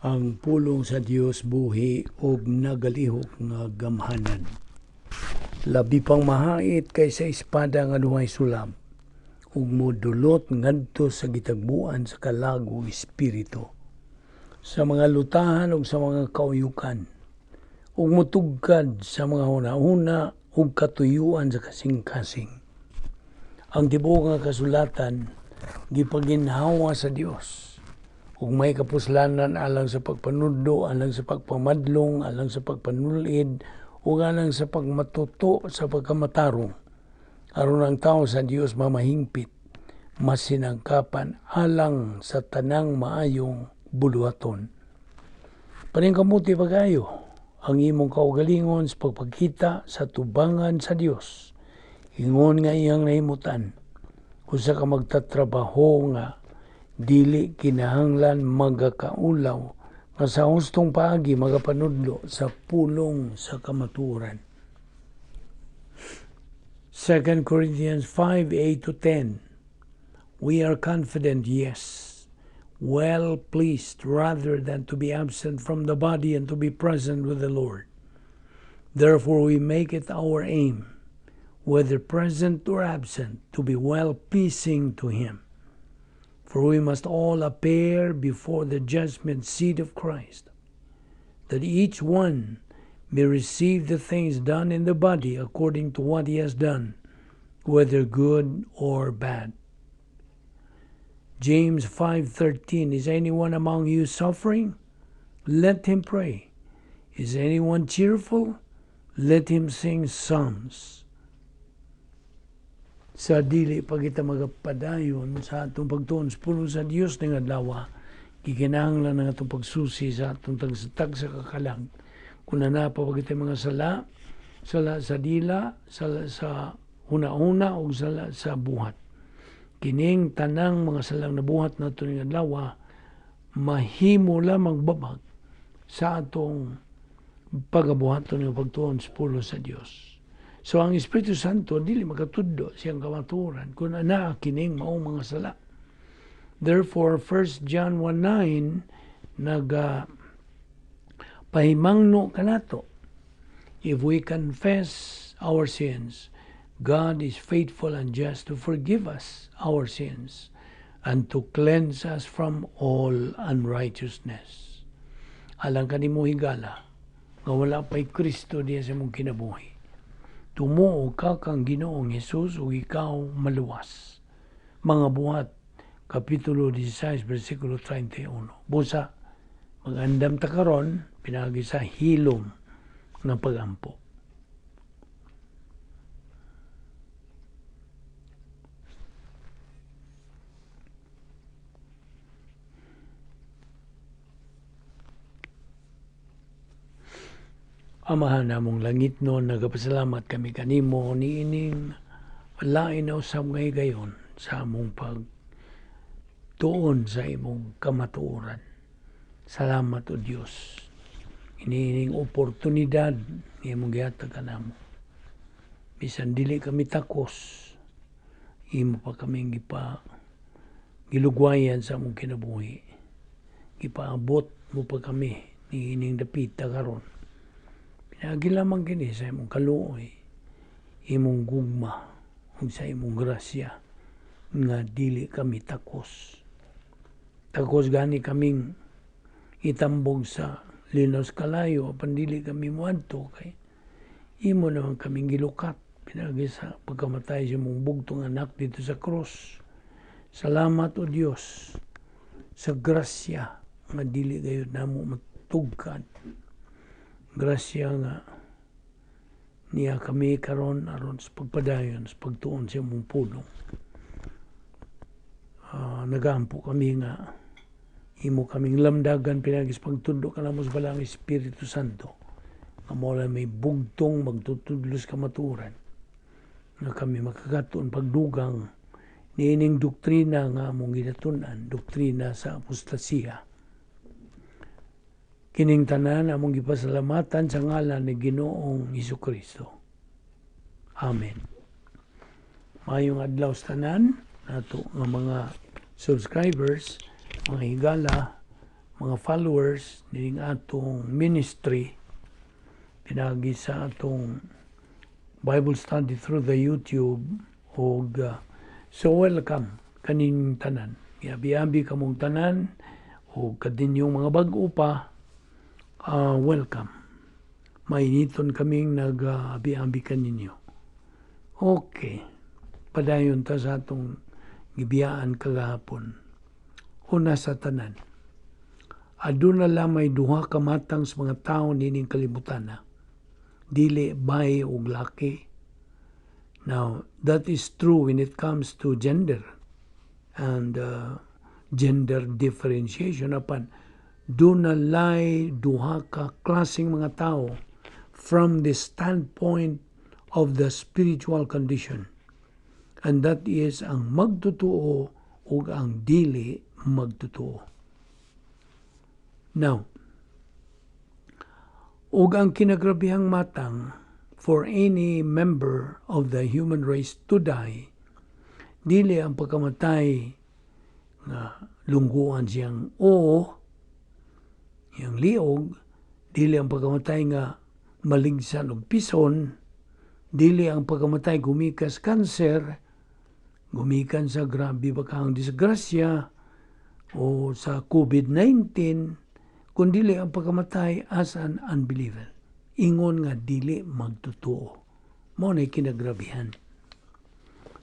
Ang pulong sa Dios buhi og nagalihok nga gamhanan. Labi pang mahait kaysa espada nga duhay sulab, ug modulot ngadto sa gitagbuan sa kalago espiritu, sa mga lutahan ug sa mga kauyukan, ug motugkad sa mga hunahuna ug katuyuan sa kasing-kasing. Ang tibuok nga kasulatan gipaginhawa sa Dios, ug may kapuslanan alang sa pagpanudlo, alang sa pagpamadlong, alang sa pagpanulid, ug alang sa pagmatuto sa pagkamatarong. Aron ang tao sa Dios mamahingpit, masinangkapan alang sa tanang maayong buluhaton. Paningkamuti pagayo ang imong kaugalingon sa pagpakita sa tubangan sa Dios. Ingon nga iyang nahimutan, usa ka magtatrabaho nga dili kinahanglan magakaulaw nga sa hustong paagi magapanudlo sa pulong sa kamatuoran. 2 Corinthians 5:8-10. We are confident, yes, well pleased rather than to be absent from the body and to be present with the Lord. Therefore we make it our aim, whether present or absent, to be well pleasing to Him. For we must all appear before the judgment seat of Christ, that each one may receive the things done in the body according to what he has done, whether good or bad. James 5:13, is anyone among you suffering? Let him pray. Is anyone cheerful? Let him sing psalms. Sa dili pa kita magapadayon sa atong pagtuon sa pulong sa Dios ning adlaw, gikinahanglan ang atong pagsusi sa atong tagsatag sa kakalag. Kung nanapa pa kita mga sala sa dila, sa una-una o sa buhat. Kining tanang mga salang nabuhat nato ning adlaw, mahimo lamang babag sa atong pagabuhaton ng pagtuon sa pulong sa Dios. So ang Espiritu Santo dili makatudlo siyang kamatuoran kung ana kining maong mga sala. Therefore 1 John 1:9 pahimangno kanato, if we confess our sins, God is faithful and just to forgive us our sins and to cleanse us from all unrighteousness. Alang kanimo higala nga wala pa'y Kristo diya sa mong kinabuhi. Tumuo ka kang Ginoong Hesus o ikaw maluwas. Mga buhat, Kapitulo 16, versikulo 31. Busa, magandam ta karon pinagi sa hilom ng pagampo. Amahan namong langit noon, nagapasalamat kami kanimo ni ining lain na usab nga higayon sa among pagtuon sa imong kamatuoran. Salamat o Dios. Inining oportunidad nga imong gihatag kanamo. Bisan dili kami takos, imo pa kami gilugwayan sa among kinabuhi. Gipaabot mo pa kami ni ining dapita karon. Pinagi lamang kini sa imong kaluoy, imong gugma, ug sa imong grasya, nga dili kami takos. Takos gani kaming itambog sa linos kalayo, apan dili kami muadto kay imo naman kaming gilukat, pinagi sa pagkamatay sa imong bugtong anak dito sa krus. Salamat o Dios sa grasya nga dili gayud namo matugkad. Grasya nga niya kami karon aron sa pagpadayon sa pagtuon sa imong pulong. Nagampo kami nga imo kaming lamdagan pinagi sa pagtudlo kanamo sa balang Espiritu Santo. Nga mula may bugtong magtutudlo sa kamatuoran. Nga kami makagatuon pagdugang niining doktrina nga among ginatunan, doktrina sa apostasiya. Kining tanan among gipasalamatan sa ngalan ni Ginoong Hesukristo. Amen. Mayong adlaw sa tanan nato nga mga subscribers, mga higala, mga followers ning atong ministry pinagi sa atong Bible study through the YouTube og so welcome kaning tanan. Abi-abi kamong tanan o kadinyong mga bag-o pa welcome. Mainiton kaming nag-abi-abi kaninyo. Okay. Padayon ta sa atong gibiyaan kagahapon. Una sa tanan. Aduna lamay duha ka matang sa mga tawo nining kalibutan na. Dili bae ug laki. Now, that is true when it comes to gender and gender differentiation. Apan, dunalay duha ka klaseng mga tao from the standpoint of the spiritual condition. And that is ang magtutuo ug ang dili magtutuo. Now, ug ang kinagrabihang matang for any member of the human race to die, dili ang pagkamatay nga lungguan siyang yang liog, dili ang pagkamatay nga maligsan og pison, dili ang pagkamatay gumikas kanser, gumikan sa grabe bakang disgrasya o sa COVID-19, kundi ang pagkamatay as an unbeliever. Ingon nga dili magtutuo. Mo na kinagrabihan.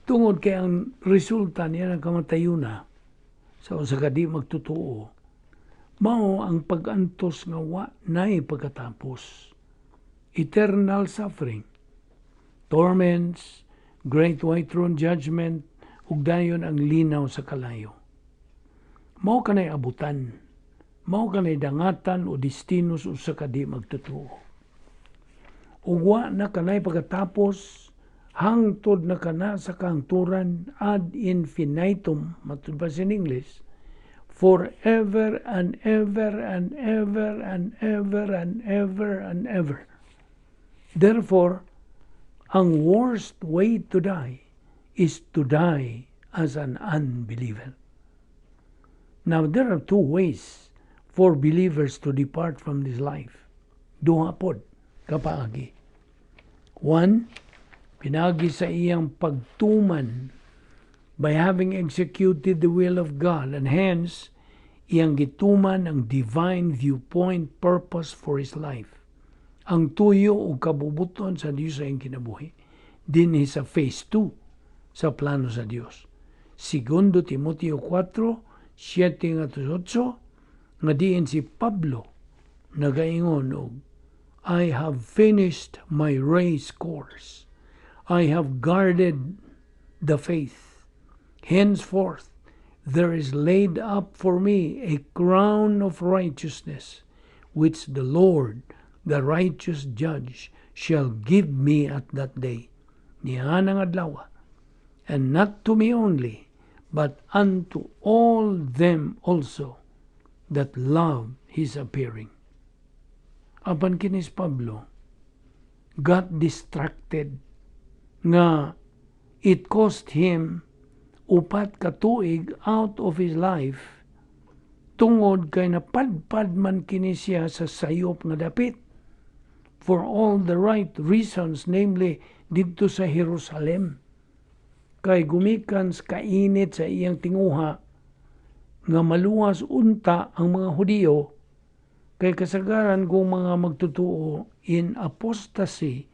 Tungod kay ang resulta niya ng kamatayuna sa usa ka di magtutuo, mao ang pag-antos nga wa nay pagkatapos. Eternal suffering, torments, great white throne judgment, ug dayon ang linaw sa kalayo. Mao kanay abutan. Mao kanay dangatan o destino sa usa ka di magtutuo. Ug wa na kanay pagkatapos hangtod na kana sa kahangturan ad infinitum, matud pa sa English, forever and ever and ever and ever and ever and ever. Therefore, ang worst way to die is to die as an unbeliever. Now, there are two ways for believers to depart from this life. Duha pod kapaagi. One, pinagi sa iyang pagtuman by having executed the will of God, and hence iyang gituman ang divine viewpoint purpose for his life. Ang tuyo o kabubuton sa Diyos sa iyang kinabuhi. Dinhi sa phase 2 sa plano sa Diyos. Segundo Timoteo 4, 7-8, nga diin si Pablo nagaingon og, I have finished my race course. I have guarded the faith. Henceforth, there is laid up for me a crown of righteousness, which the Lord, the righteous judge, shall give me at that day. Niyanang adlaw, and not to me only, but unto all them also that love his appearing. Apan kinis Pablo got distracted nga it cost him upat ka tuig out of his life tungod kay napadpad man kini siya sa sayop nga dapit for all the right reasons, namely didto sa Jerusalem. Kay gumikan sa kainit sa iyang tinguha nga maluwas unta ang mga Hudiyo, kay kasagaran kung mga magtutuo in apostasy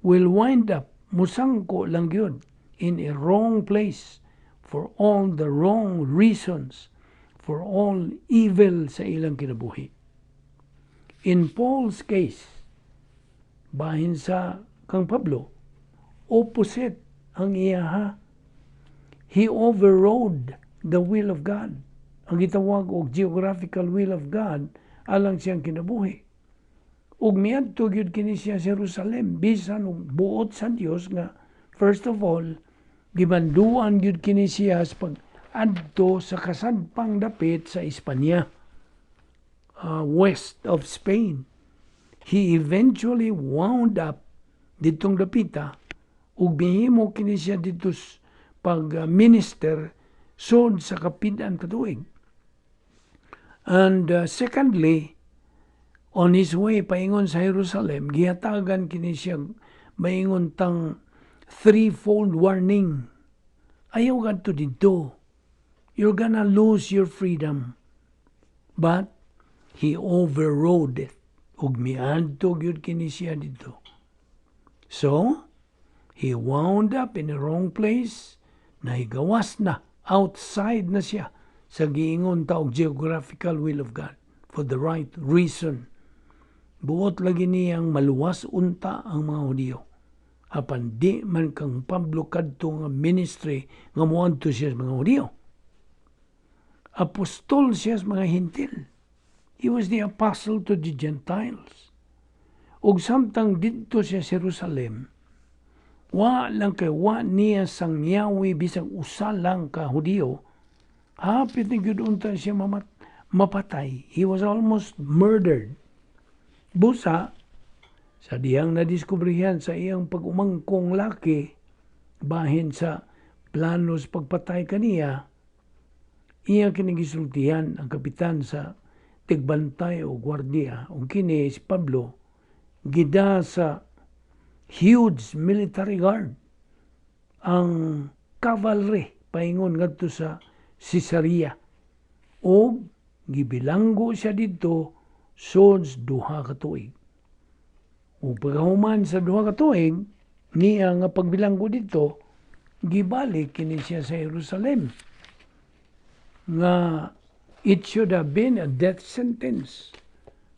will wind up musangko lang yun in a wrong place for all the wrong reasons, for all evil sa ilang kinabuhi. In Paul's case, bahin sa kang Pablo, opposite ang iyaha. He overrode the will of God. Ang gitawag og geographical will of God alang siyang kinabuhi. Ug miadto gyud kini siya sa Jerusalem bisan og buot sa Dios nga first of all gibanduan gyud kini siya sa pag-adto sa kasadpang dapit sa Espanya, west of Spain. He eventually wound up ditong dapita ug mihimo kini siya dito pag minister sod sa kapidan katuig. And secondly, on his way paingon sa Jerusalem, gihatagan kini siya maingon tang threefold warning. Ayaw gadto dito. You're gonna lose your freedom. But he overrode it. Ug miadto gyud kini siya dito. So, he wound up in the wrong place. Nahigawas na. Outside na siya sa giingon taog geographical will of God for the right reason. Buot lagi niyang maluwas unta ang mga Hudiyo. Apan di man kang Pablo kadto nga ministry nga moadto siya sa mga Hudiyo. Apostol siya sa mga Hintil. He was the apostle to the Gentiles. Ug samtang didto siya sa Jerusalem, wa niya sangyawi bisag usa lang ka Hudiyo. Hapit ni gyud unta siya mapatay. He was almost murdered. Busa, sa diyang nadiskubrihan sa iyang pag-umangkong laki, bahin sa planos pagpatay kaniya, iya kinigisultihan ang kapitan sa tigbantay o gwardiya, o kini si Pablo, gida sa huge military guard, ang cavalry, paingon ngadto sa Caesarea, o gibilanggo siya dito sods duha ka tuig. Ug pagkahuman sa duha ka tuig, niya nga pagbilanggo dito, gibalik kini siya sa Jerusalem. Nga it should have been a death sentence.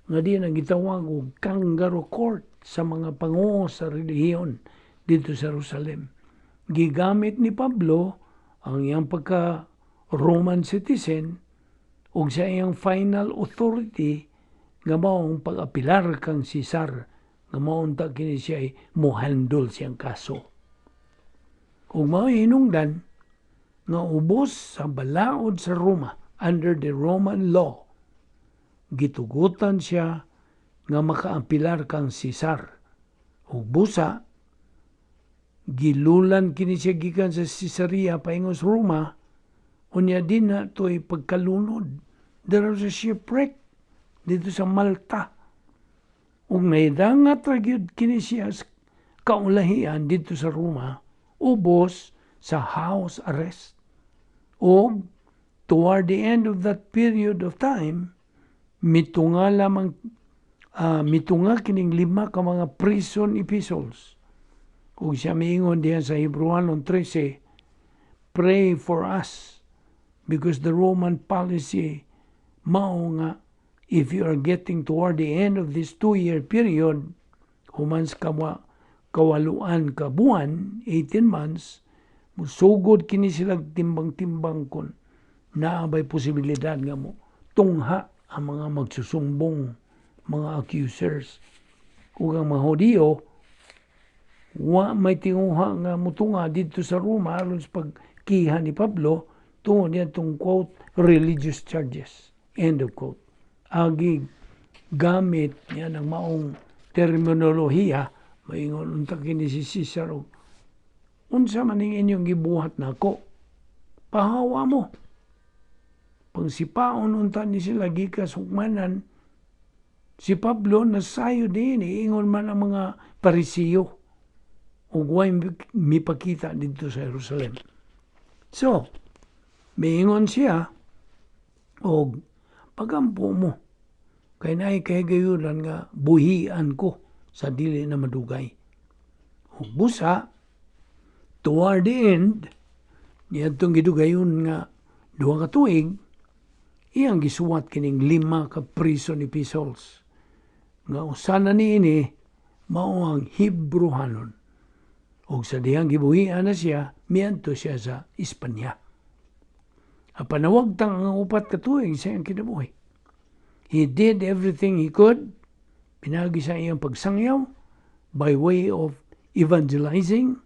Nga di na gitawag og kangaroo court sa mga panguho sa relihiyon dito sa Jerusalem. Gigamit ni Pablo ang iyang pagka-Roman citizen ug sa iyang final authority nga maong pag-apilar kang Caesar nga maong ta kini siya ay mohandol siyang kaso. Ug mao hinungdan nga ubos sa balaod sa Roma under the Roman law, gitugutan siya nga makaapilar kang Caesar. Ug busa, gilulan kini siya gikan sa Caesarea paingon sa Roma, unya din na to'y pagkalunod. There was a shipwreck dito sa Malta. Ug naidangat ra gyud kini siya kaulahian dito sa Roma, ubos sa house arrest. Ug toward the end of that period of time, mitunga kining 5 ka mga prison epistles. Ug siya miingon diyan sa Hebrewanon 13, pray for us because the Roman policy mao nga if you are getting toward the end of this 2-year period, humans kawaluan ka buwan, 18 months, musugod kini sila timbang-timbang kon naabay posibilidad nga mo tungha ang mga magsusumbong mga accusers. Ug ang mga Hudiyo, wa may tinguha nga mutunga dito sa Roma aron sa pagkiha ni Pablo tungod niya itong quote, religious charges. End of quote. Agi gamit niya ng maong terminolohiya, maingon unta kini si Caesar, unsa man ning inyong gibuhat nako, pahawa mo. Pangsipaon unta ni sila gikas hukmanan, si Pablo nasayo din, iingon man ang mga Parisiyo, ug way mipakita dito sa Jerusalem. So, miingon siya, og pagampo mo, kay naay kahigayunan nga buhian ko sa dili na madugay. Ug busa, toward the end, niyadtong gidugayon nga 2 ka tuig, iyang gisuwat kining 5 ka prison epistles. Nga usana niini, mao ang Hebrewanon. Ug sa dihang gibuhian na siya, miadto siya sa Espanya. Panawagtang ang 4 ka tuig sa iyang kinabuhi. He did everything he could, pinagi sa iyang pagsangyaw, by way of evangelizing,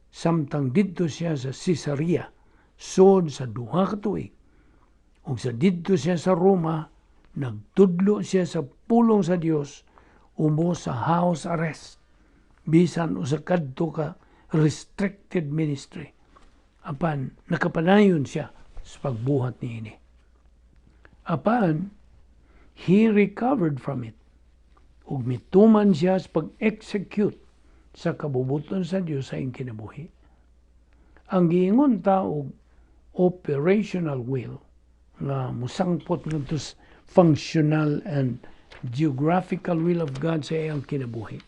samtang didto siya sa Caesarea, sod sa 2 ka tuig. Ug sa didto siya sa Roma, nagtudlo siya sa pulong sa Dios, ubos sa house arrest, bisan usa kadto ka restricted ministry. Apan nakapanayon siya sa pagbuhat niini. Apan, he recovered from it. Ug mituman siya sa pag-execute sa kabubuton sa Dios sa iyang kinabuhi. Ang giingon ta og operational will nga musangpot ngadto sa functional and geographical will of God sa iyang kinabuhi.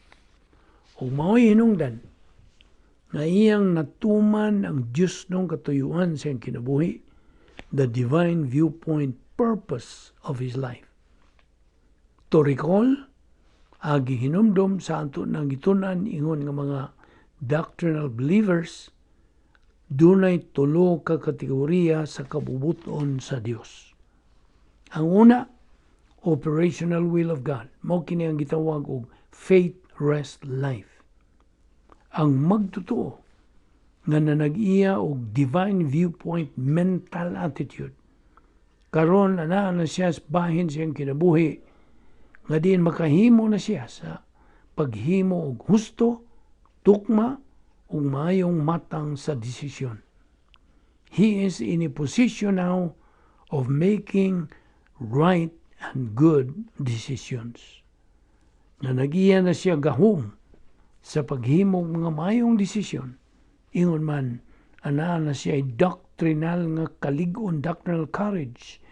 Ug mao'y hinungdan na iyang natuman ang Dios nung katuyuan sa iyang kinabuhi, the divine viewpoint purpose of his life. To recall, agi hinumdum sa anto nang gitunan ingon nga mga doctrinal believers, dunay tulo ka kategorya sa kabubuton sa Dios. Ang una, operational will of God. Mao kini ang gitawag og faith rest life. Ang magtotoo nga nanag-iya og divine viewpoint mental attitude. Karon ana siya sa bahin siyang kinabuhi nga diin makahimo na siya sa paghimo og husto, tukma, ug maayong matang sa desisyon. He is in a position now of making right and good decisions. Na nag-iya na siya gahom sa paghimo og mga maayong desisyon. Ingon man, ana na siya doctrinal nga kalig-on, doctrinal courage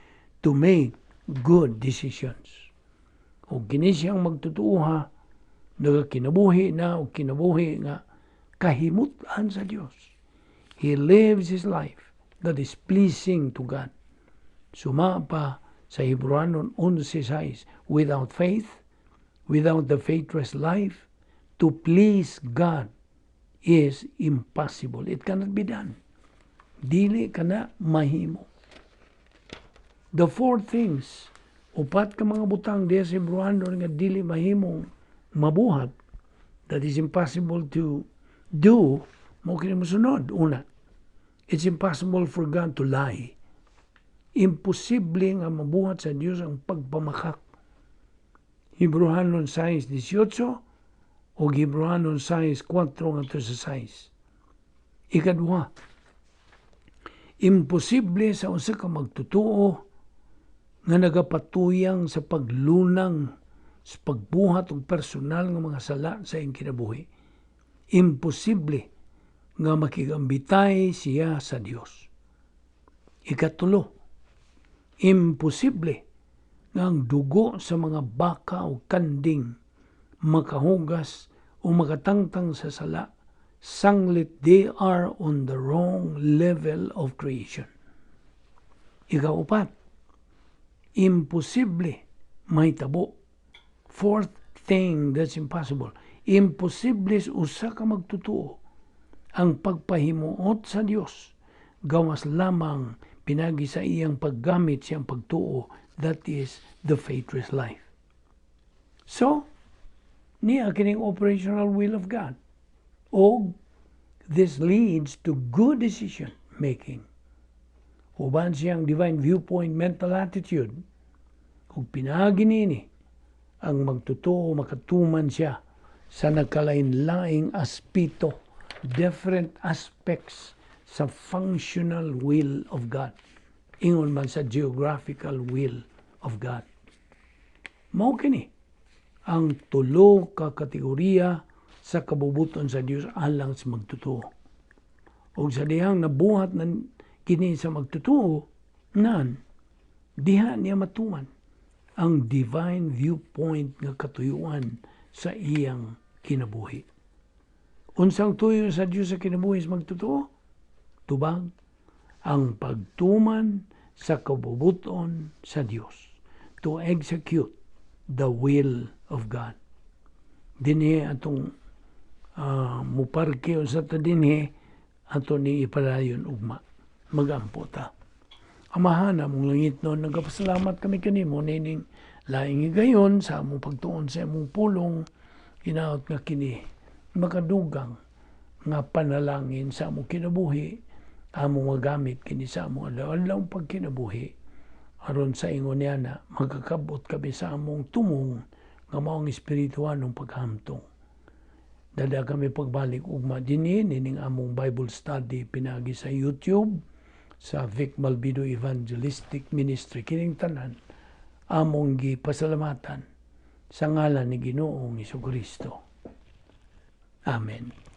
to make good decisions. O kini siyang magtutuuha, nagakinabuhi na o kinabuhi nga kahimutan sa Dios. He lives his life that is pleasing to God. Suma pa sa Hebreanon 11:6, without faith, without the faithless life, to please God is impossible. It cannot be done. Dili kana mahimo. The four things, upat ka mga butang diya sa Hebreanon nga dili mahimong mabuhat, that is impossible to do, mo kini mosunod. Una, it's impossible for God to lie. Imposible nga mabuhat sa Dios ang pagpamakak. Hebreanon 6:18 o Hebreanon 6:4 ngadto sa 6. Ikadua, imposible sa usa ka magtutuo nga nagapatuyang sa paglunang sa pagbuhat og personal nga mga sala sa iyang kinabuhi. Imposible nga makigambitay siya sa Dios. Ikatulo, imposible nga ang dugo sa mga baka o kanding makahugas o makatangtang sa sala, sanglit they are on the wrong level of creation. Ikaupat, imposible mahitabo. Fourth thing that's impossible, imposible usa ka magtutuo ang pagpahimuot sa Dios gawas lamang pinagi sa iyang paggamit siyang pagtuo, that is the faithless life. So, niya kining operational will of God. O this leads to good decision making. Uban siyang divine viewpoint mental attitude. Kung pinagi nini ang magtutuo, makatuman siya sa nagkalain-laing aspito, different aspects sa functional will of God. Ingon man sa geographical will of God. Mao kini ang tulo ka kategorya sa kabubuton sa Dios alang sa magtutuo. O sa dihang nabuhat ng kini sa magtutuo, nan, diha niya matuman ang divine viewpoint nga katuyuan sa iyang kinabuhi. Unsang tuyo sa Dios sa kinabuhi sa magtutuo? Tubag, ang pagtuman sa kabubuton sa Dios to execute the will of God. Dinhi atong muparke sa ta dinhi ato ni ipadayon ugma. Magampo ta. Amahana mong langit noon, nagpasalamat kami kanimo nining laing gayon sa among pagtuon sa among pulong, inaot nga kini makadugang nga panalangin sa among kinabuhi, among magamit kini sa among adlaw pagkinabuhi, aron sa ingon niya na magkakabot kami sa among tumong nga maong espirituanong paghamtong. Dada kami pagbalik ugma dinhi nining among Bible study pinagi sa YouTube, sa Vic Balbido Evangelistic Ministry kining tanan among gipasalamatan sa ngalan ni Ginoong Hesukristo. Amen.